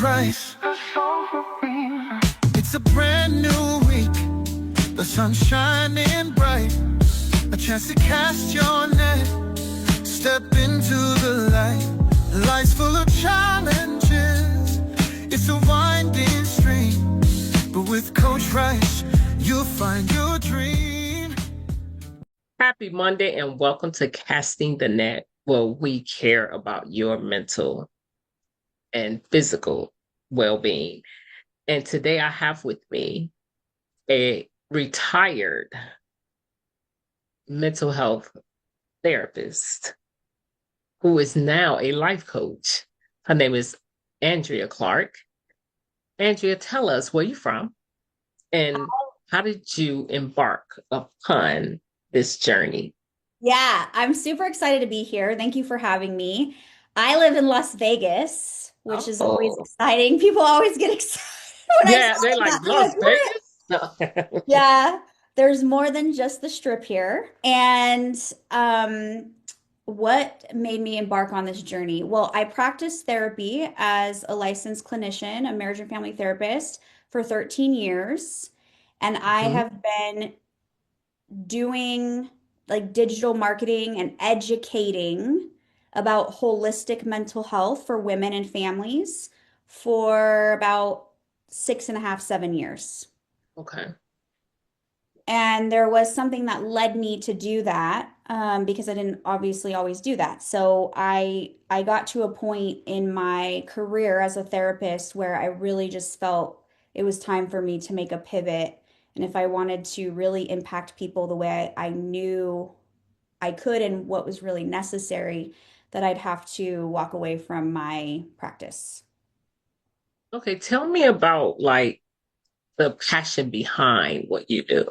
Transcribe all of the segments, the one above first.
Rice. It's a brand new week, the sun's shining bright, a chance to cast your net, step into the light. Life's full of challenges, it's a winding stream, but with Coach Rice, you'll find your dream. Happy Monday and welcome to Casting the Net, where we care about your mental and physical well-being. And today I have with me a retired mental health therapist who is now a life coach. Her name is Andrea Clark. Andrea, tell us where you're from and how did you embark upon this journey? Yeah, I'm super excited to be here. Thank you for having me. I live in Las Vegas, which is always Oh, exciting. People always get excited when I yeah, talk they're like about. I'm Las like, what? Vegas? No. Yeah, there's more than just the strip here. And what made me embark on this journey? Well, I practiced therapy as a licensed clinician, a marriage and family therapist for 13 years. And I Mhm. have been doing like digital marketing and educating about holistic mental health for women and families for about 6.5, 7 years. Okay. And there was something that led me to do that because I didn't obviously always do that. So I got to a point in my career as a therapist where I really just felt it was time for me to make a pivot. And if I wanted to really impact people the way I knew I could and what was really necessary, that I'd have to walk away from my practice. Okay, tell me about like the passion behind what you do.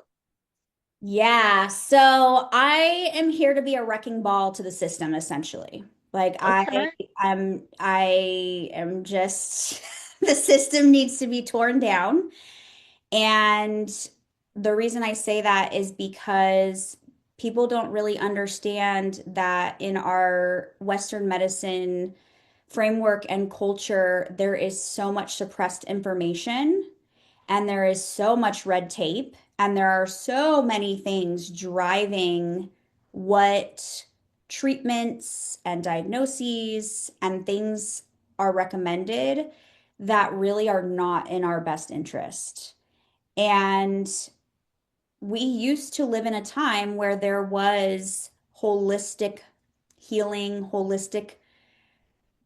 Yeah, so I am here to be a wrecking ball to the system, essentially. Like Okay. I am just the system needs to be torn down. And the reason I say that is because people don't really understand that in our Western medicine framework and culture, there is so much suppressed information and there is so much red tape and there are so many things driving what treatments and diagnoses and things are recommended that really are not in our best interest. And we used to live in a time where there was holistic healing, holistic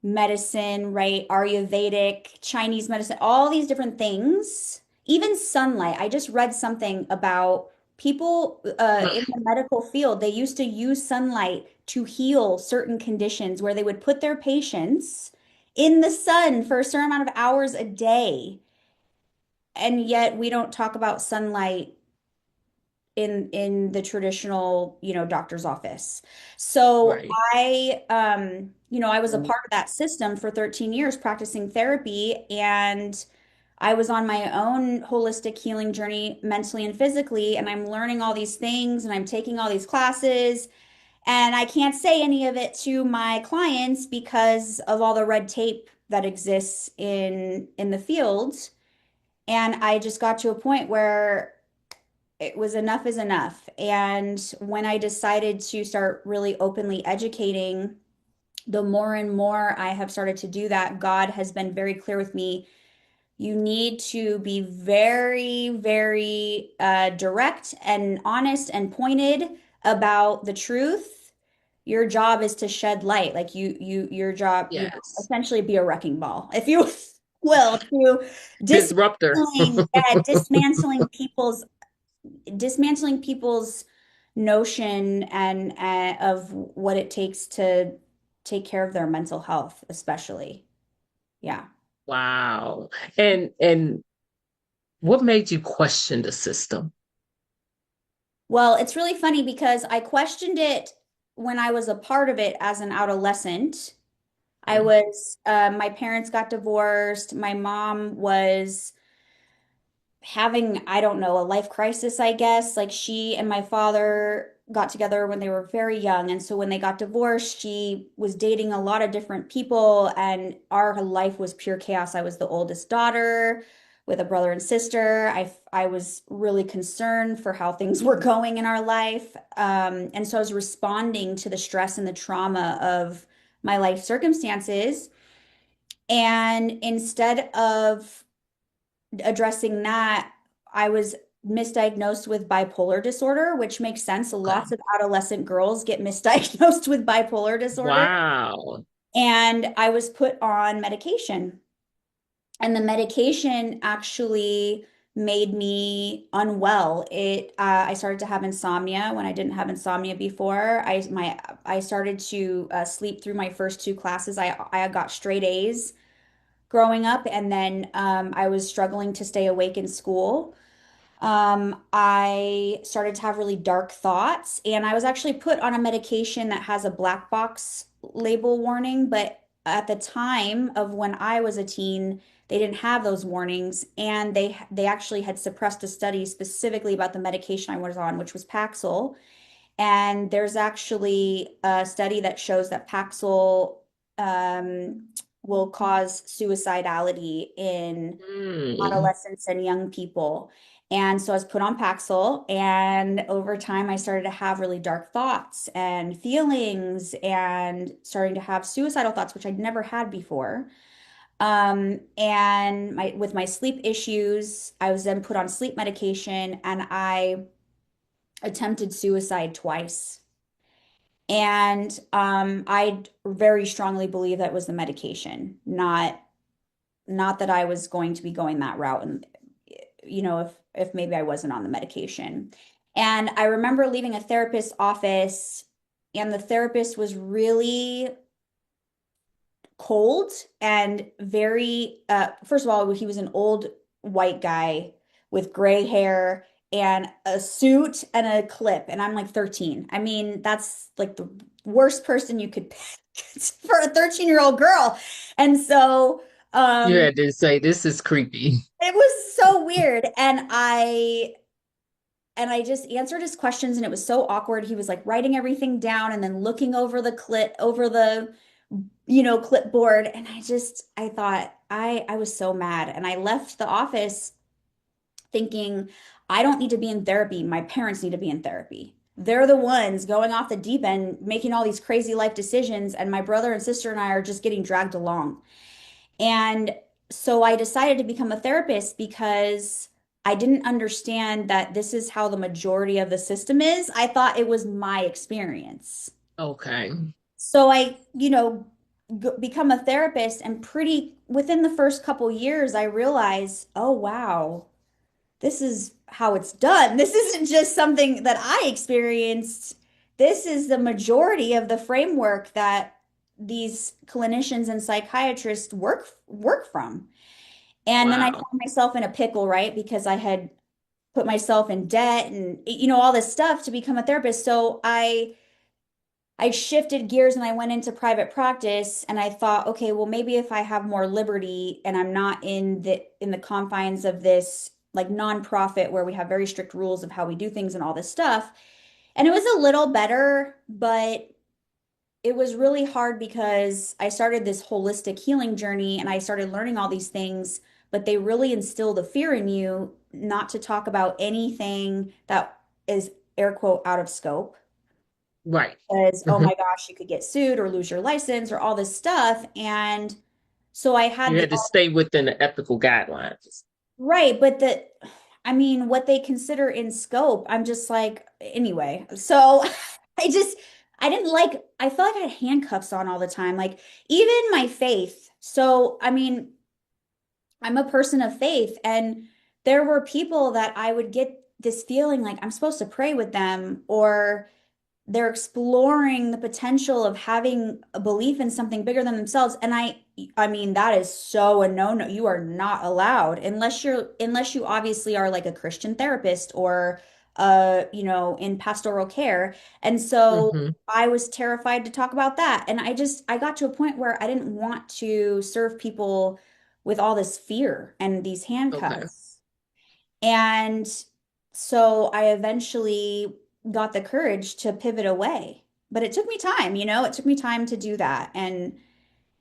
medicine, right? Ayurvedic, Chinese medicine, all these different things. Even sunlight. I just read something about people in the medical field. They used to use sunlight to heal certain conditions where they would put their patients in the sun for a certain amount of hours a day. And yet we don't talk about sunlight in the traditional, doctor's office. So Right. I was a part of that system for 13 years practicing therapy, and I was on my own holistic healing journey mentally and physically, and I'm learning all these things and I'm taking all these classes, and I can't say any of it to my clients because of all the red tape that exists in the field. And I just got to a point where it was enough is enough. And when I decided to start really openly educating, the more and more I have started to do that, God has been very clear with me. You need to be very, very direct and honest and pointed about the truth. Your job is to shed light. Like your job, Yes. essentially be a wrecking ball, if you will, to Disruptor. dismantling people's notion and of what it takes to take care of their mental health, especially. Yeah. Wow. And what made you question the system? Well, it's really funny because I questioned it when I was a part of it as an adolescent. Mhm. My parents got divorced. My mom was having, I don't know, a life crisis, I guess. Like she and my father got together when they were very young. And so when they got divorced, she was dating a lot of different people, and our life was pure chaos. I was the oldest daughter with a brother and sister. I was really concerned for how things were going in our life. And so I was responding to the stress and the trauma of my life circumstances. And instead of addressing that, I was misdiagnosed with bipolar disorder, which makes sense. Okay. Lots of adolescent girls get misdiagnosed with bipolar disorder. Wow. And I was put on medication. And the medication actually made me unwell. I started to have insomnia when I didn't have insomnia before. I started to sleep through my first two classes. I got straight A's growing up, and then I was struggling to stay awake in school. I started to have really dark thoughts, and I was actually put on a medication that has a black box label warning, but at the time of when I was a teen, they didn't have those warnings, and they actually had suppressed a study specifically about the medication I was on, which was Paxil. And there's actually a study that shows that Paxil um, will cause suicidality in Mm. adolescents and young people. And so I was put on Paxil, and over time, I started to have really dark thoughts and feelings, and starting to have suicidal thoughts, which I'd never had before. And with my sleep issues, I was then put on sleep medication, and I attempted suicide twice. And I very strongly believe that was the medication, not that I was going to be going that route. And if maybe I wasn't on the medication. And I remember leaving a therapist's office, and the therapist was really cold and very first of all, he was an old white guy with gray hair and a suit and a clip, and I'm like 13. I mean, that's like the worst person you could pick for a 13-year-old girl. And so You um had to say this is creepy. it was so weird, and I just answered his questions, and it was so awkward. He was like writing everything down and then looking over the clipboard. And I thought I was so mad. And I left the office thinking, I don't need to be in therapy. My parents need to be in therapy. They're the ones going off the deep end, making all these crazy life decisions, and my brother and sister and I are just getting dragged along. And so I decided to become a therapist because I didn't understand that this is how the majority of the system is. I thought it was my experience. Okay. So become a therapist, and pretty within the first couple years, I realized, oh wow, this is how it's done. This isn't just something that I experienced. This is the majority of the framework that these clinicians and psychiatrists work from. And then I Wow. found myself in a pickle, right? Because I had put myself in debt and all this stuff to become a therapist. So I shifted gears and I went into private practice, and I thought, okay, well maybe if I have more liberty and I'm not in the confines of this like nonprofit where we have very strict rules of how we do things and all this stuff. And it was a little better, but it was really hard because I started this holistic healing journey and I started learning all these things, but they really instill the fear in you not to talk about anything that is air quote out of scope, Right. because oh Mhm. my gosh, you could get sued or lose your license or all this stuff. And so I had You had to stay within the ethical guidelines. right, but I mean, what they consider in scope, I'm just like, anyway. So I just, I didn't like, I felt like I had handcuffs on all the time, like even my faith. So, I mean, I'm a person of faith, and there were people that I would get this feeling like I'm supposed to pray with them, or they're exploring the potential of having a belief in something bigger than themselves. And I mean, that is so a no-no. You are not allowed unless you obviously are like a Christian therapist or in pastoral care. And so Hmm. I was terrified to talk about that. And I got to a point where I didn't want to serve people with all this fear and these Okay. handcuffs. And so I eventually got the courage to pivot away. But it took me time, it took me time to do that. And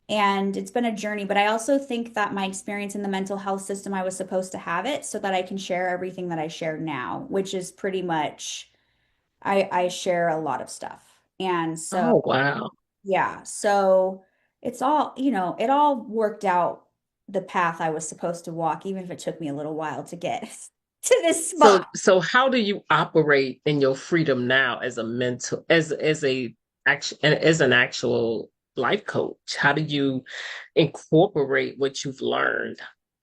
it's been a journey, but I also think that my experience in the mental health system, I was supposed to have it so that I can share everything that I share now, which is pretty much I share a lot of stuff. And so, Oh, wow. yeah, so it's all, it all worked out the path I was supposed to walk, even if it took me a little while to get to this So spot. so how do you operate in your freedom now as a mental as a action as an actual life coach? How do you incorporate what you've learned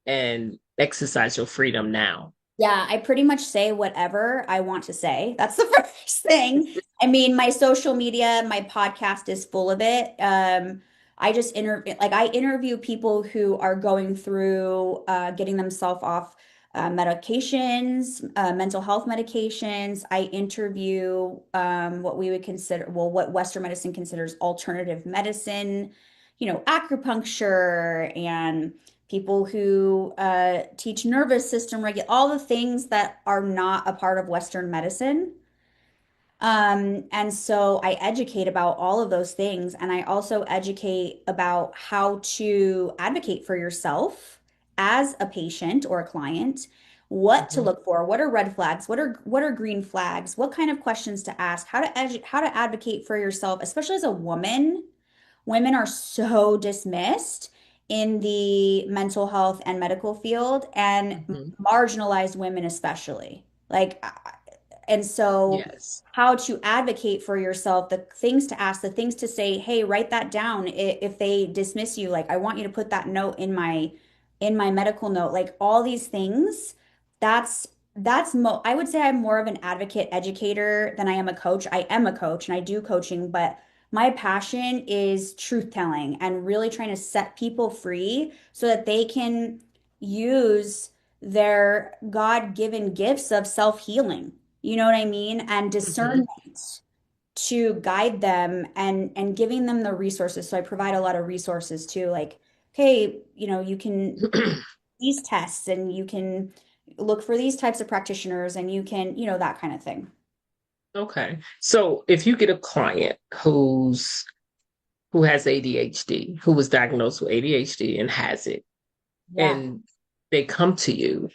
and exercise your freedom now? Yeah, I pretty much say whatever I want to say. That's the first thing. I mean, my social media, my podcast is full of it. I interview people who are going through getting themselves off medications, mental health medications. I interview what we would consider, well, what Western medicine considers alternative medicine, acupuncture and people who teach nervous system all the things that are not a part of Western medicine. And so I educate about all of those things. And I also educate about how to advocate for yourself as a patient or a client, what to Mhm. look for, what are red flags, what are green flags, what kind of questions to ask, how to advocate for yourself, especially as a woman. Women are so dismissed in the mental health and medical field, and Mhm. marginalized women especially. And so Yes. how to advocate for yourself, the things to ask, the things to say, hey, write that down. If they dismiss you, like I want you to put that note in my medical note, like all these things. That's I would say I'm more of an advocate educator than I am a coach. I am a coach and I do coaching, but my passion is truth telling and really trying to set people free so that they can use their God-given gifts of self-healing. You know what I mean? And Mhm. discernment to guide them and giving them the resources. So I provide a lot of resources too, like, okay, you can these tests and you can look for these types of practitioners and you can, that kind of thing. Okay. So if you get a client who has ADHD, who was diagnosed with ADHD and has it, Yeah. and they come to you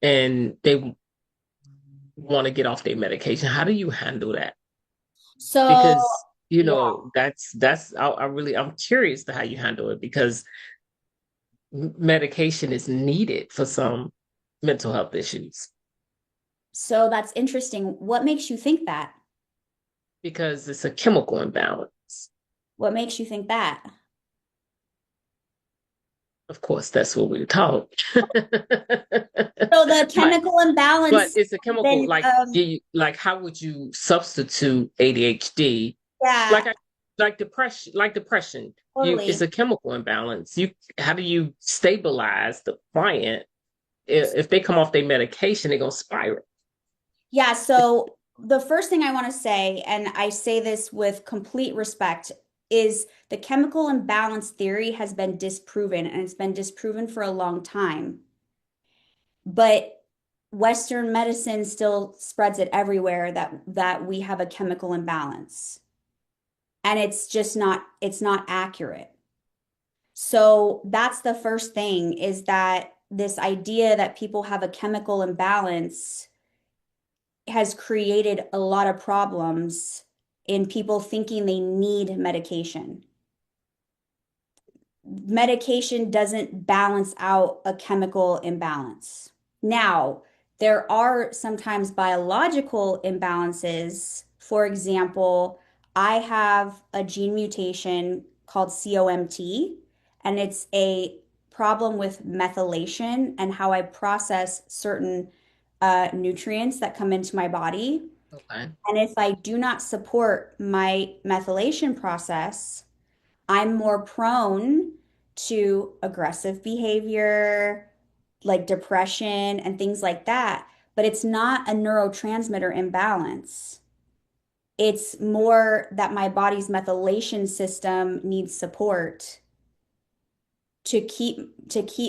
and they want to get off their medication, how do you handle that? So, Because yeah. I'm curious to how you handle it because medication is needed for some mental health issues So that's interesting. What makes you think that? because it's a chemical imbalance. What makes you think that? Of course, that's what we were taught. So the but chemical but imbalance, it's a chemical then like how would you substitute ADHD yeah, like I like depression you it's totally. a chemical imbalance. You how do you stabilize the client if they come off their medication, they're gonna spiral. Yeah, so the first thing I want to say, and I say this with complete respect, is the chemical imbalance theory has been disproven, and it's been disproven for a long time. But Western medicine still spreads it everywhere that we have a chemical imbalance. And it's not accurate. So that's the first thing is that this idea that people have a chemical imbalance has created a lot of problems in people thinking they need medication. Medication doesn't balance out a chemical imbalance. Now, there are sometimes biological imbalances. For example, I have a gene mutation called COMT, and it's a problem with methylation and how I process certain nutrients that come into my body. Okay. And if I do not support my methylation process, I'm more prone to aggressive behavior, like depression and things like that. But it's not a neurotransmitter imbalance. It's more that my body's methylation system needs support to keep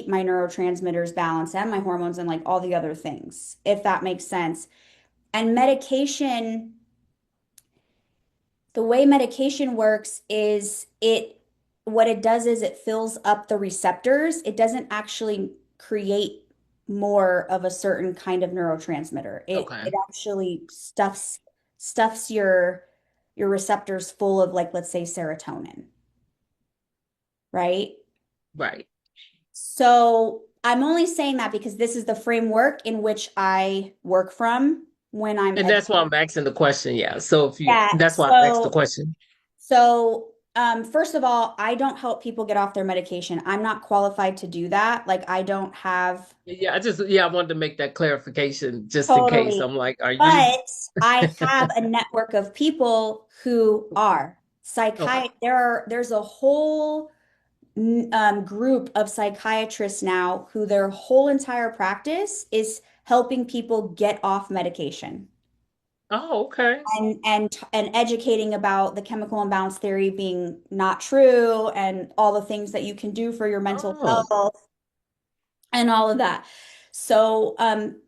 my neurotransmitters balanced and my hormones and like all the other things, if that makes sense. And medication The way medication works is what it does is it fills up the receptors. It doesn't actually create more of a certain kind of neurotransmitter. It Okay. actually stuffs your receptors full of, like, let's say serotonin, right? Right. So I'm only saying that because this is the framework in which I work from when I'm And that's why educating. I'm asking the question. Yeah. So if you, Yeah. that's why I asked the question. First of all, I don't help people get off their medication. I'm not qualified to do that. Like, I don't have Yeah, yeah, I wanted to make that clarification just in case. totally, I'm like, are you but I have a network of people who are okay? there's a whole group of psychiatrists now who their whole entire practice is helping people get off medication Oh, okay. and educating about the chemical imbalance theory being not true and all the things that you can do for your mental Oh, health and all of that. So,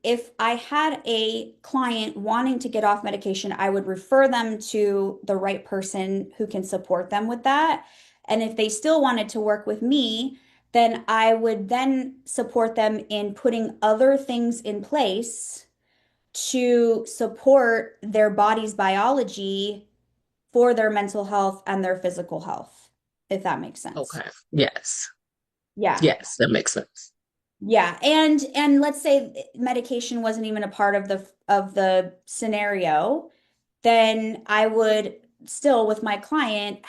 if I had a client wanting to get off medication, I would refer them to the right person who can support them with that. And if they still wanted to work with me, then I would then support them in putting other things in place to support their body's biology for their mental health and their physical health, if that makes sense. okay. Yes. Yeah. Yes, that makes sense. Yeah, and let's say medication wasn't even a part of the scenario, then I would still with my client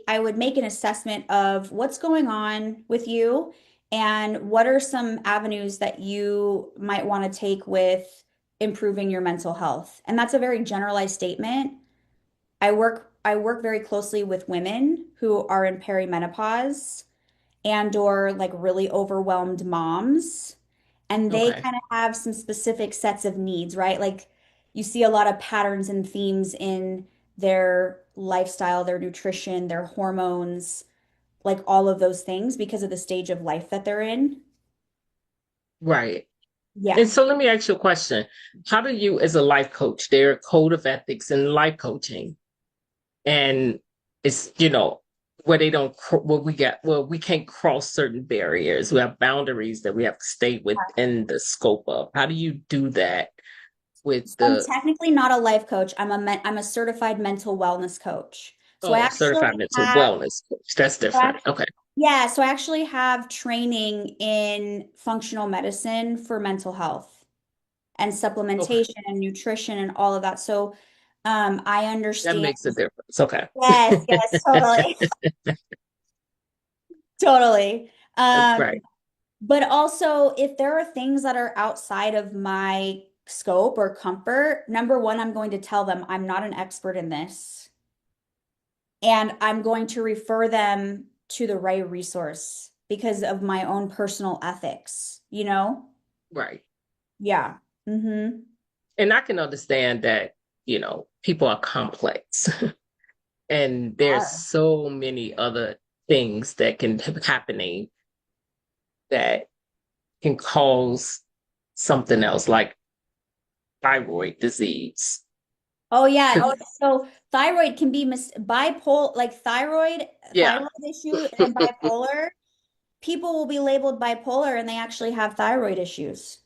I would make an assessment of what's going on with you and what are some avenues that you might want to take with improving your mental health. And that's a very generalized statement. I work very closely with women who are in perimenopause and or like really overwhelmed moms, and they Okay. kind of have some specific sets of needs, right? Like, you see a lot of patterns and themes in their lifestyle, their nutrition, their hormones, like all of those things because of the stage of life that they're in. Right. And Yeah. so let me ask you a question. How do you, as a life coach, there are code of ethics in life coaching, and it's, where they don't, where we can't cross certain barriers. We have boundaries that we have to stay within the scope of. How do you do that with So I'm the, technically not a life coach. I'm a certified mental wellness coach. So I oh, actually certified mental have wellness coach? That's so different. I Okay. Yeah, so I actually have training in functional medicine for mental health and Okay. supplementation and nutrition and all of that. So, I That understand. makes a difference. Okay. Yes, yes, totally, totally. Right. But also, if there are things that are outside of my scope or comfort, number one, I'm going to tell them I'm not an expert in this, and I'm going to refer them to the right resource because of my own personal ethics, you know? Right. Yeah. Mm-hmm. And I can understand that, people are complex and there's Are. so many other things that can be happening that can cause something else like thyroid disease. Oh yeah. So thyroid can be bipolar, like Yeah. thyroid issue and bipolar. People will be labeled bipolar and they actually have thyroid issues.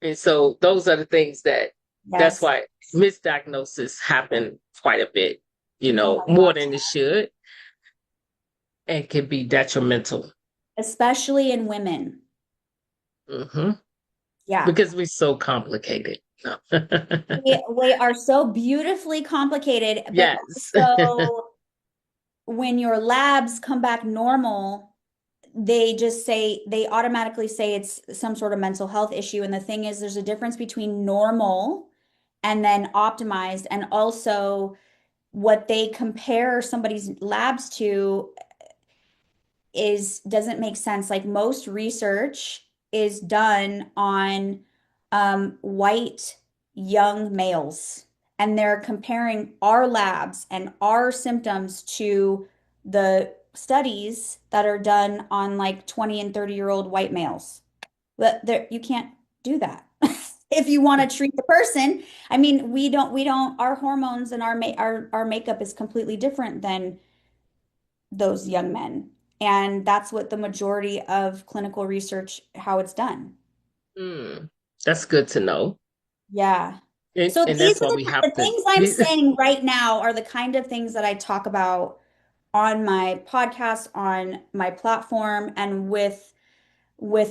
And so those are the things that's Yes. why misdiagnosis happen quite a bit, Oh my more gosh. than it should, and can be detrimental. Especially in women. Hmm. Yeah. Because we're so complicated. We are so beautifully complicated, but Yes. also when your labs come back normal, they automatically say it's some sort of mental health issue. And the thing is, there's a difference between normal and then optimized, and also what they compare somebody's labs to is doesn't make sense. Like, most research is done on white young males, and they're comparing our labs and our symptoms to the studies that are done on like 20 and 30-year-old white males. But there, you can't do that. if you want to treat the person. I mean, we don't our hormones and our makeup is completely different than those young men. And that's what the majority of clinical research, how it's done. Mm, that's good to know. Yeah. And, So and these that's are why we have the to. things I'm saying right now are the kind of things that I talk about on my podcast, on my platform, and with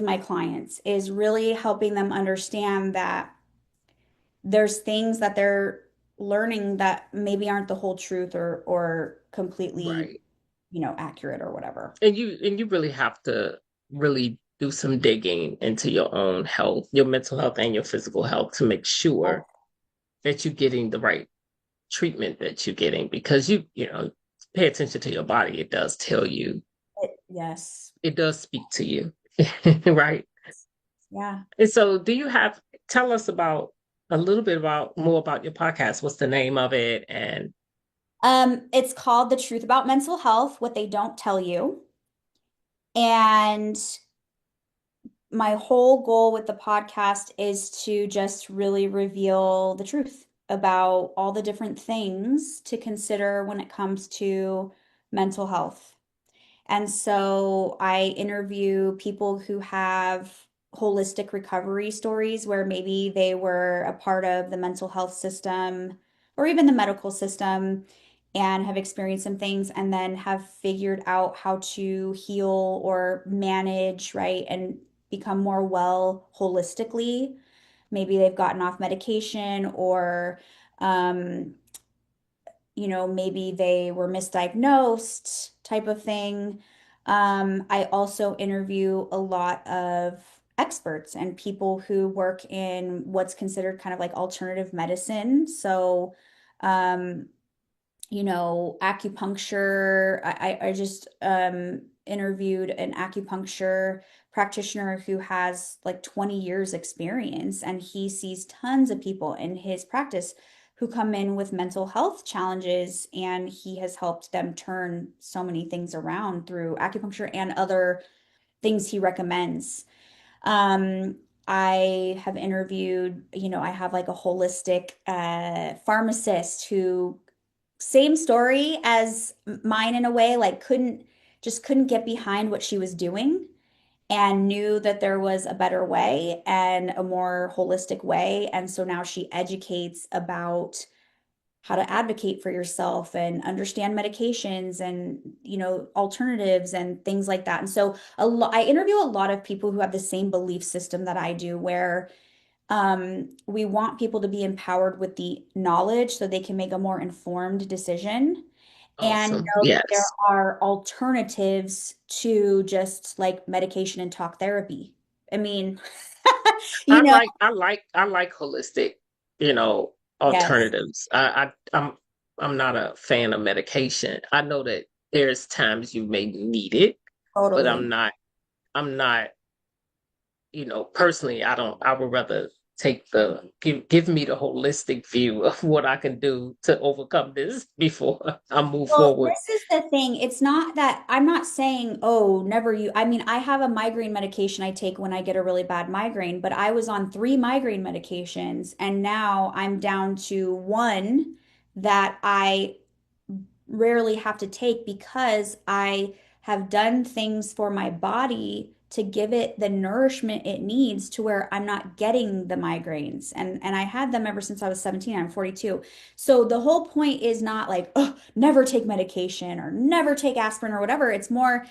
my clients is really helping them understand that there's things that they're learning that maybe aren't the whole truth or completely, Right. accurate or whatever. And you really have to really do some digging into your own health, your mental health and your physical health to make sure that you're getting the right treatment that you're getting because you pay attention to your body. It does tell you, Yes. it does speak to you. Right. Yeah. And so tell us about a little bit about more about your podcast. What's the name of it? And It's called The Truth About Mental Health, What They Don't Tell You. And my whole goal with the podcast is to just really reveal the truth about all the different things to consider when it comes to mental health. And so I interview people who have holistic recovery stories where maybe they were a part of the mental health system or even the medical system and have experienced some things and then have figured out how to heal or manage, right, and become more well holistically. Maybe they've gotten off medication or um, maybe they were misdiagnosed type of thing. I also interview a lot of experts and people who work in what's considered kind of like alternative medicine. So, um, acupuncture. I just interviewed an acupuncture practitioner who has like 20 years experience and he sees tons of people in his practice who come in with mental health challenges and he has helped them turn so many things around through acupuncture and other things he recommends. Um, I have interviewed, I have like a holistic pharmacist who same story as mine in a way, like couldn't get behind what she was doing and knew that there was a better way and a more holistic way. And so now she educates about how to advocate for yourself and understand medications and alternatives and things like that. And so I interview a lot of people who have the same belief system that I do where we want people to be empowered with the knowledge so they can make a more informed decision and awesome. know that there Yes. are alternatives to just like medication and talk therapy. I mean, you know, I like holistic, you know, yes, alternatives. I'm not a fan of medication. I know that there's times you may need it, but I'm totally. not I'm not, personally I would rather give me the holistic view of what I can do to overcome this before I move Well, forward. this is the thing. It's not that I'm not saying, oh, never you. I mean, I have a migraine medication I take when I get a really bad migraine, but I was on three migraine medications and now I'm down to one that I rarely have to take because I have done things for my body to give it the nourishment it needs to where I'm not getting the migraines. And I had them ever since I was 17. I'm 42. So the whole point is not like, oh, never take medication or never take aspirin or whatever. It's more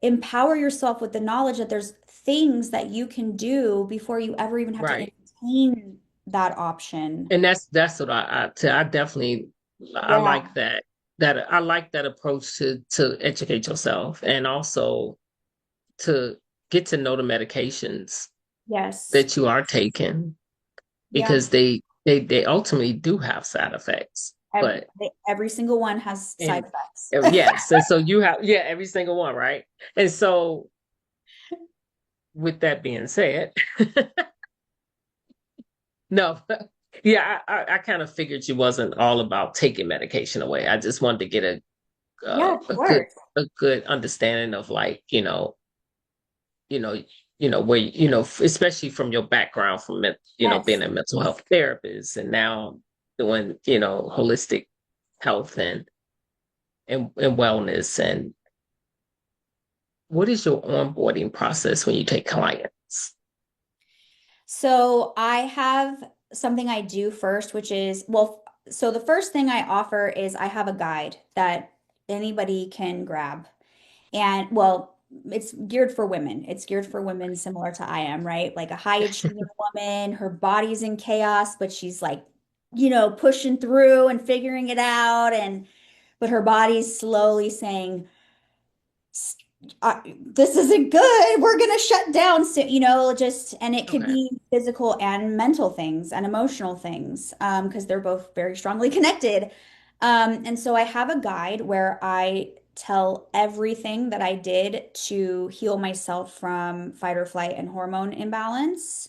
empower yourself with the knowledge that there's things that you can do before you ever even have to Right. entertain that option. And that's what I definitely I Yeah. like that I like that approach to educate yourself and also to get to know the medications Yes. that you are taking Yeah. because they ultimately do have side effects. Every, But every single one has side and effects. yes, and so you have, yeah, every single one, right? And so with that being said, no, yeah, I kind of figured you wasn't all about taking medication away. I just wanted to get Yeah, of a good course. a good understanding of like, you know, where, especially from your background from, being Yes. a mental health therapist and now doing, holistic health and wellness. And what is your onboarding process when you take clients? So I have something I do first, which is, well, so the first thing I offer is I have a guide that anybody can grab. And well, it's geared for women. It's geared for women similar to I am, right? Like a high achieving woman, her body's in chaos, but she's like, pushing through and figuring it out. But her body's slowly saying, this isn't good. We're going to shut down. So, and it could Okay. be physical and mental things and emotional things, because they're both very strongly connected. And so I have a guide where I tell everything that I did to heal myself from fight or flight and hormone imbalance.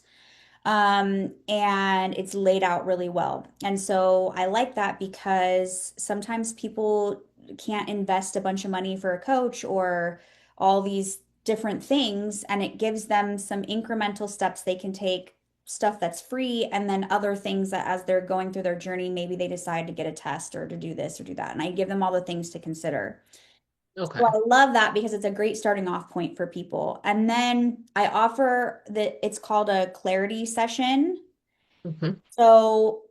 And it's laid out really well. And so I like that because sometimes people can't invest a bunch of money for a coach or all these different things, and it gives them some incremental steps they can take, stuff that's free, and then other things that as they're going through their journey, maybe they decide to get a test or to do this or do that. And I give them all the things to consider. So Okay. I love that because it's a great starting off point for people. And then I offer that it's called a clarity session. Hmm. So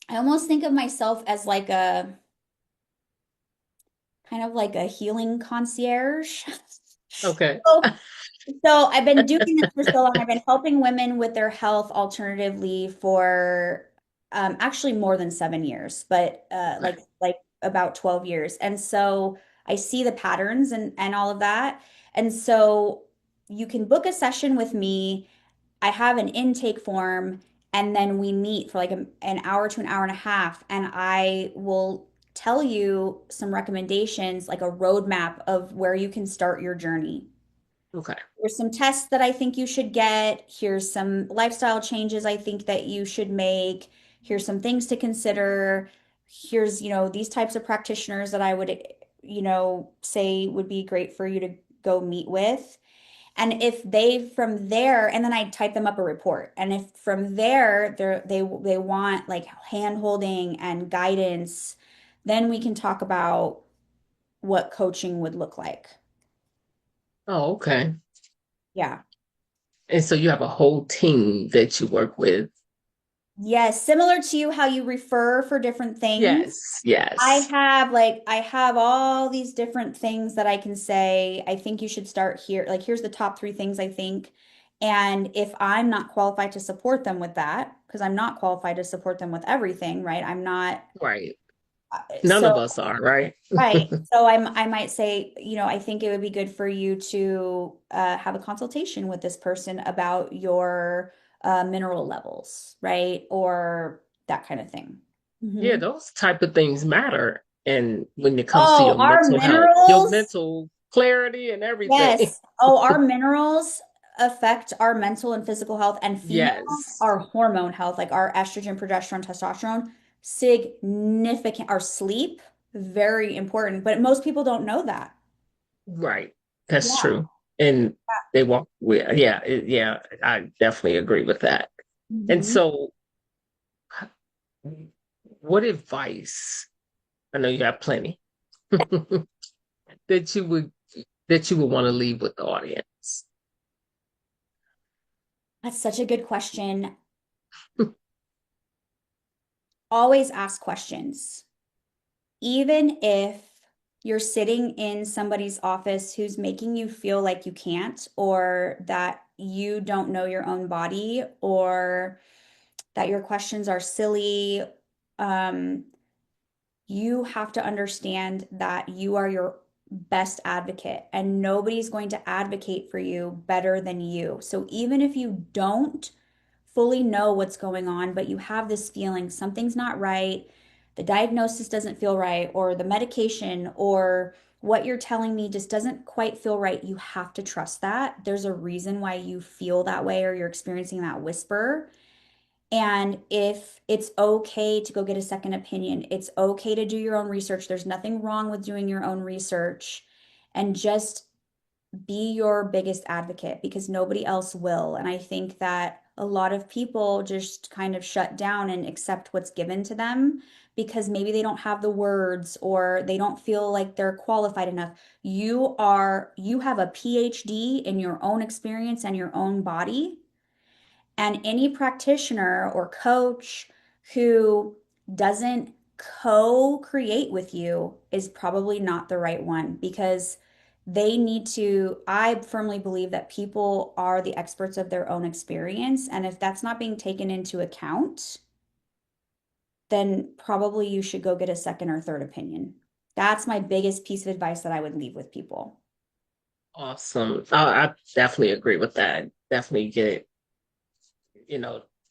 I almost think of myself as like a kind of like a healing concierge. Okay. So, so I've been doing this for so long. I've been helping women with their health alternatively for actually more than 7 years, but Okay. like about 12 years. And so I see the patterns and all of that. And so you can book a session with me. I have an intake form, and then we meet for like an hour to an hour and a half, and I will tell you some recommendations, like a roadmap of where you can start your journey. Okay. Here's some tests that I think you should get. Here's some lifestyle changes I think that you should make. Here's some things to consider. Here's, these types of practitioners that I would, say would be great for you to go meet with. And if they from there, and then I type them up a report. And if from there they want like hand holding and guidance, then we can talk about what coaching would look like. Oh, okay. Yeah. And so you have a whole team that you work with. Yes, similar to you, how you refer for different things. Yes. Yes. I have all these different things that I can say. I think you should start here. Like, here's the top three things I think. And if I'm not qualified to support them with that, because I'm not qualified to support them with everything, right? I'm not. Right. None So of us are, right? right. So I might say, I think it would be good for you to have a consultation with this person about your mineral levels, right? Or that kind of thing. Yeah, Hmm. those type of things matter. And when it comes to Oh, your our mental health, your minerals. mental clarity and everything. Yes. Oh, our minerals affect our mental and physical health, and female, Yes. our hormone health, like our estrogen, progesterone, testosterone, significant. Our sleep, very important, but most people don't know that. Right. That's Yeah. true. And they walk with, yeah, yeah, I definitely agree with that. And Hmm. so, what advice, I know you have plenty, that you would want to leave with the audience? That's such a good question. Always ask questions. Even if you're sitting in somebody's office who's making you feel like you can't, or that you don't know your own body, or that your questions are silly, um, you have to understand that you are your best advocate and nobody's going to advocate for you better than you. So even if you don't fully know what's going on, but you have this feeling something's not right, the diagnosis doesn't feel right, or the medication or what you're telling me just doesn't quite feel right, you have to trust that. There's a reason why you feel that way or you're experiencing that whisper. And if it's okay to go get a second opinion, it's okay to do your own research. There's nothing wrong with doing your own research and just be your biggest advocate because nobody else will. And I think that a lot of people just kind of shut down and accept what's given to them because maybe they don't have the words or they don't feel like they're qualified enough. You have a PhD in your own experience and your own body. And any practitioner or coach who doesn't co-create with you is probably not the right one because they need to. I firmly believe that people are the experts of their own experience. And if that's not being taken into account, then probably you should go get a second or third opinion. That's my biggest piece of advice that I would leave with people. Awesome. I definitely agree with that. Definitely get,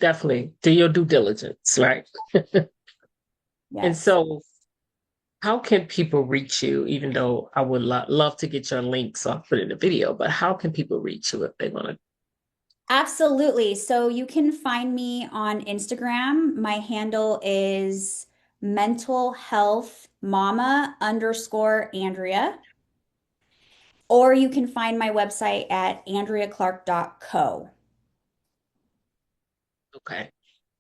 definitely do your due diligence, right? And Yes. so, how can people reach you? Even though I would love to get your link, so I'll put it in the video, but how can people reach you if they want to? Absolutely. So you can find me on Instagram. My handle is mental health mama underscore Andrea. Or you can find my website at andreaclark.co. Okay.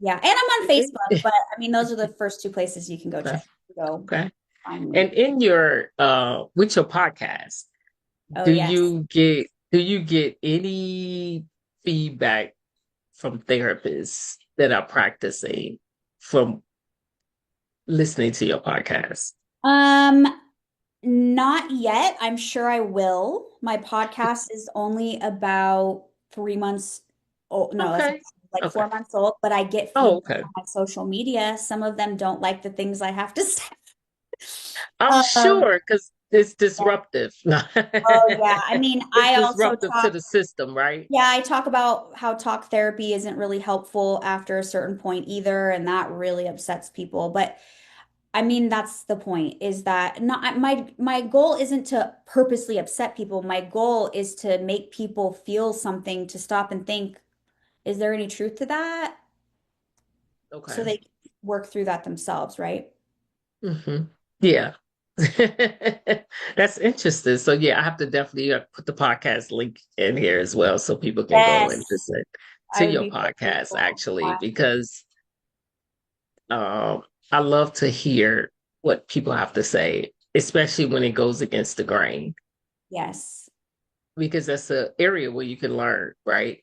Yeah. And I'm on Facebook, but I mean, those are the first two places you can go Okay. check, go Okay. find me. And in your with your podcast, Oh, do yes. you get any feedback from therapists that are practicing from listening to your podcast? Um, Not yet. I'm sure I will. My podcast is only about 3 months old. No, that's not Okay. like Okay. 4 months old, but I get Oh, feedback okay. on my social media. Some of them don't like the things I have to say. I'm Um, sure because it's disruptive. oh yeah. I mean, It's I also disruptive to talk, the system, right? yeah, I talk about how talk therapy isn't really helpful after a certain point either, and that really upsets people. But I mean, that's the point is that not my goal isn't to purposely upset people. My goal is to make people feel something to stop and think, is there any truth to that? So Okay. they can work through that themselves, right? Yeah. That's interesting. So yeah, I have to definitely put the podcast link in here as well so people can go and Yes, listen to I would your be so podcast grateful. actually Yeah. because I love to hear what people have to say, especially when it goes against the grain, Yes, because that's an area where you can learn, right?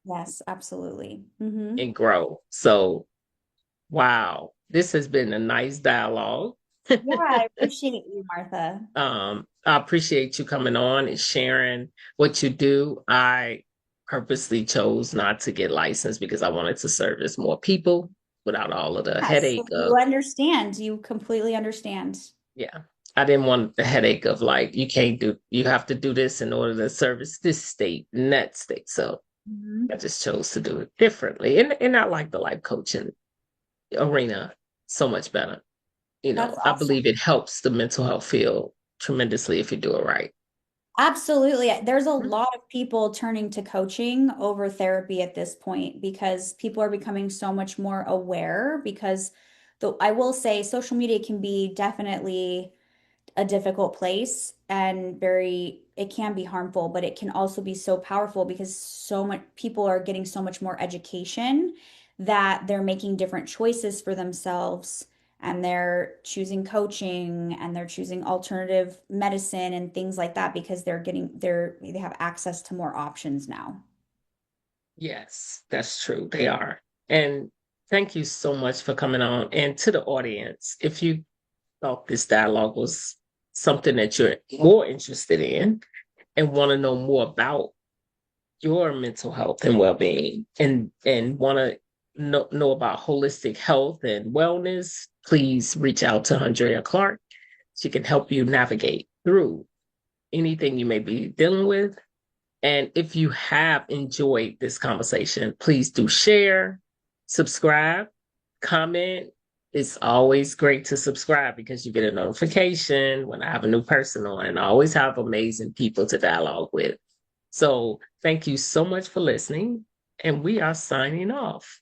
yes, absolutely. Hmm. And grow. So wow, this has been a nice dialogue. Yeah, I appreciate you, Martha. I appreciate you coming on and sharing what you do. I purposely chose not to get licensed because I wanted to service more people without all of the Yes, headache you of, understand. You completely understand. yeah. I didn't want the headache of like, you have to do this in order to service this state and that state. So I Mhm. just chose to do it differently. And I like the life coaching arena so much better. That's I awesome. believe it helps the mental health field tremendously if you do it right. Absolutely. There's a lot of people turning to coaching over therapy at this point because people are becoming so much more aware because I will say social media can be definitely a difficult place and it can be harmful, but it can also be so powerful because so much people are getting so much more education that they're making different choices for themselves and they're choosing coaching and they're choosing alternative medicine and things like that because they have access to more options now. Yes, that's true. They are. And thank you so much for coming on. And to the audience, if you thought this dialogue was something that you're more interested in and want to know more about your mental health and well-being and want to know about holistic health and wellness, please reach out to Andrea Clark. She can help you navigate through anything you may be dealing with. And if you have enjoyed this conversation, please do share, subscribe, comment. It's always great to subscribe because you get a notification when I have a new person on. I always have amazing people to dialogue with. So thank you so much for listening. And we are signing off.